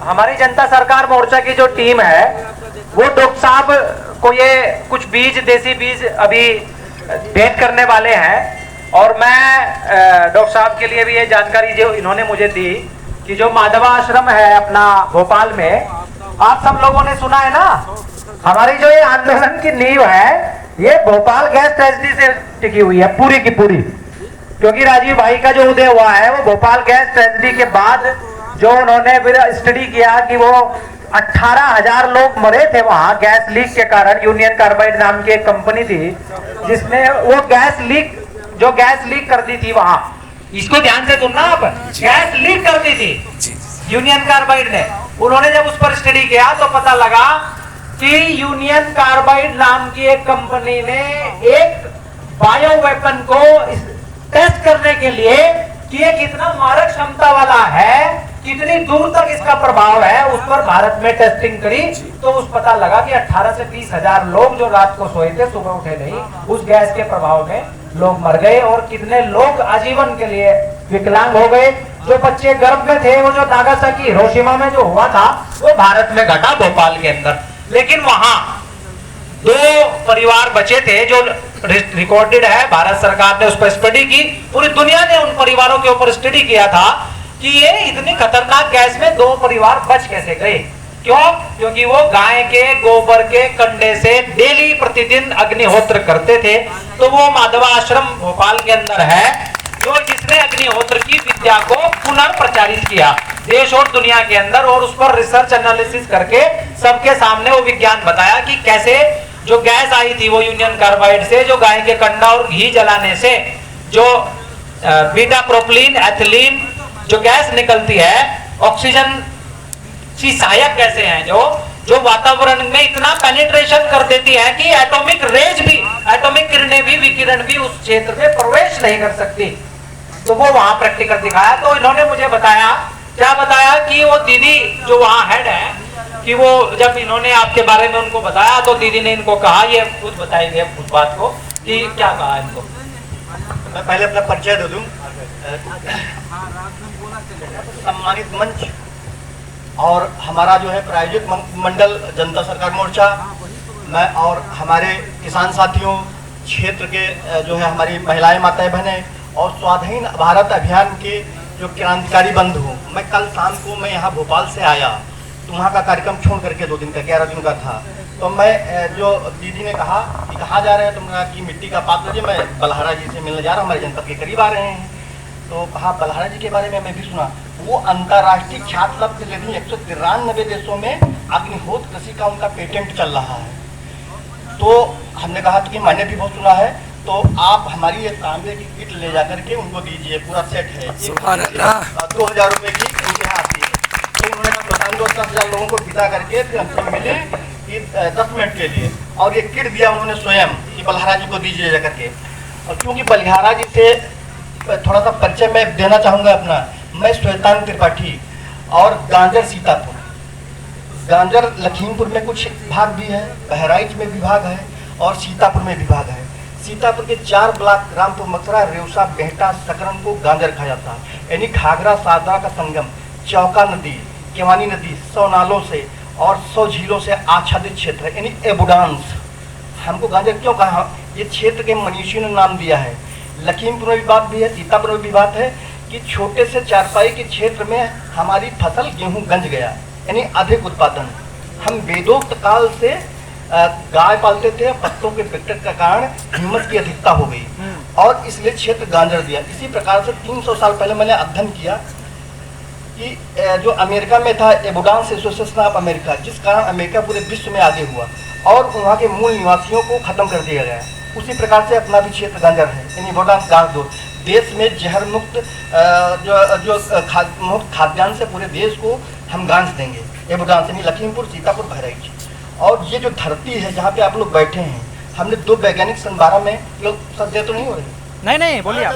हमारी जनता सरकार मोर्चा की जो टीम है वो डॉक्टर साहब को ये कुछ बीज, देसी बीज अभी भेंट करने वाले हैं। और मैं डॉक्टर साहब के लिए भी ये जानकारी जो इन्होंने मुझे दी कि जो माधवा आश्रम है अपना भोपाल में, आप सब लोगों ने सुना है ना, हमारी जो ये आंदोलन की नींव है ये भोपाल गैस ट्रेजेडी से टिकी हुई है पूरी की पूरी। क्योंकि राजीव भाई का जो उदय हुआ है वो भोपाल गैस ट्रेजेडी के बाद जो उन्होंने फिर स्टडी किया कि वो 18,000 लोग मरे थे वहां गैस लीक के कारण। यूनियन कार्बाइड नाम की एक कंपनी थी जिसने वो गैस लीक कर दी थी वहां। इसको ध्यान से सुनना आप, गैस लीक कर दी थी यूनियन कार्बाइड ने। उन्होंने जब उस पर स्टडी किया तो पता लगा कि यूनियन कार्बाइड नाम की एक कंपनी ने एक बायो वेपन को टेस्ट करने के लिए कि ये कितना मारक क्षमता वाला है, कितनी दूर तक इसका प्रभाव है, उस पर भारत में टेस्टिंग करी। तो उस पता लगा कि 18 से 20,000 लोग जो रात को सोए थे सुबह उठे नहीं, उस गैस के प्रभाव में लोग मर गए। और कितने लोग आजीवन के लिए विकलांग हो गए। जो बच्चे गर्भ में थे, वो जो नागासाकी हिरोशिमा में जो हुआ था वो भारत में घटा, भोपाल के अंदर। लेकिन वहां 2 परिवार बचे थे जो रिकॉर्डेड है, भारत सरकार ने उस पर स्टडी की, पूरी दुनिया ने उन परिवारों के ऊपर स्टडी किया था कि ये इतनी खतरनाक गैस में 2 परिवार बच कैसे गए। क्यों? क्योंकि वो गाय के गोबर के कंडे से डेली प्रतिदिन अग्निहोत्र करते थे। तो वो माधवा आश्रम भोपाल के अंदर है जो जिसने अग्निहोत्र की विद्या को पुनर्प्रचारित किया देश और दुनिया के अंदर, और उस पर रिसर्च एनालिसिस करके सबके सामने वो विज्ञान बताया कि कैसे जो गैस आई थी वो यूनियन कार्बाइड से, जो गाय के कंडा और घी जलाने से जो बीटा प्रोपिलीन एथिलीन जो गैस निकलती है, ऑक्सीजन की सहायक गैसें हैं जो वातावरण में इतना पेनिट्रेशन कर देती है कि एटॉमिक रेज भी, एटॉमिक किरणें भी, विकिरण भी उस क्षेत्र में प्रवेश नहीं कर सकती। तो वो वहां प्रैक्टिकल दिखाया। तो इन्होंने मुझे बताया, क्या बताया कि वो दीदी जो वहां हेड है कि वो जब इन्होंने आपके बारे में उनको बताया तो दीदी ने इनको कहा, ये खुद बताएंगे उस बात को कि क्या कहा इनको। मैं पहले अपना परिचय दे दूं। सम्मानित मंच और हमारा जो है प्रायोजित मंडल जनता सरकार मोर्चा, मैं और हमारे किसान साथियों, क्षेत्र के जो है हमारी महिलाएं, माताएं, बहनें और स्वाधीन भारत अभियान के जो क्रांतिकारी बंधु हूँ। मैं कल शाम को मैं यहाँ भोपाल से आया, तो वहाँ का कार्यक्रम छोड़ करके 2 दिन का 11 दिन का था। तो मैं जो दीदी ने कहा कि कहाँ जा रहे हैं, तुमने कहा कि मिट्टी का पात्र जी, मैं बलहारा जी से मिलने जा रहा हूँ, हमारे जनपद के करीब आ रहे हैं। तो कहा बलहारा जी के बारे में मैं भी सुना, वो अंतर्राष्ट्रीय ख्यात लब्ध लेकिन 193 देशों में अग्निहोत्र कृषि का उनका पेटेंट चल रहा है। तो हमने कहा कि मैंने भी बहुत सुना है, तो आप हमारी ये तांबे की किट ले जाकर के उनको दीजिए, पूरा सेट है, 2,000 रुपये की उनके यहाँ आती है। तो उन्होंने कहा 10,000 लोगों को बिता करके फिर हमसे मिले कि 10 मिनट के लिए, और ये किट दिया उन्होंने स्वयं कि बलहारा जी को दीजिए जाकर के। और क्योंकि बलहारा जी से थोड़ा सा परिचय मैं देना चाहूँगा अपना। मैं श्वेतांग त्रिपाठी और गांजर सीतापुर, गांजर लखीमपुर में कुछ भाग भी है, बहराइच में विभाग है और सीतापुर में विभाग है। सीतापुर के 4 ब्लॉक रामपुर, मथुरा, रेवसा, बेहटा, सकरन को गांजर कहा जाता है। यानी घाघरा सारदा का संगम, चौका नदी, केवानी नदी 100 नालों से और 100 झीलों से आच्छादित क्षेत्र है, यानी एबुडांस। हमको गांजर क्यों कहा? ये क्षेत्र के मनीषी ने नाम दिया है। लखीमपुर में भी बात भी है, सीतापुर में भी बात है कि छोटे से चारपाई के क्षेत्र में हमारी फसल गेहूं गंज गया, यानी अधिक उत्पादन। हम वेदोक्त काल से गाय पालते थे, पत्तों के विकट का कारण ह्यूमस की अधिकता हो गई और इसलिए क्षेत्र गांजर दिया। इसी प्रकार से 300 साल पहले मैंने अध्ययन किया कि जो अमेरिका में था एबुडांस एसोसिएशन ऑफ अमेरिका, जिस कारण अमेरिका पूरे विश्व में आगे हुआ और वहाँ के मूल निवासियों को खत्म कर दिया गया। उसी प्रकार से अपना भी क्षेत्र गांजर है, यानी एबुडांस गांज दो। देश में जहर मुक्त मुक्त खाद्यान्न से पूरे देश को हम गांज देंगे। एबुडांस यानी लखीमपुर, सीतापुर, बहराइच। और ये जो धरती है जहाँ पे आप लोग बैठे हैं, हमने 2 वैज्ञानिक सन 12 में लोग सत्य तो नहीं हो रहे? नहीं बोलिए आप।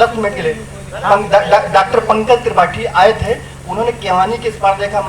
10 मिनट के लिए डॉक्टर पंकज त्रिपाठी आए थे, उन्होंने केवानी के इस पार देखा।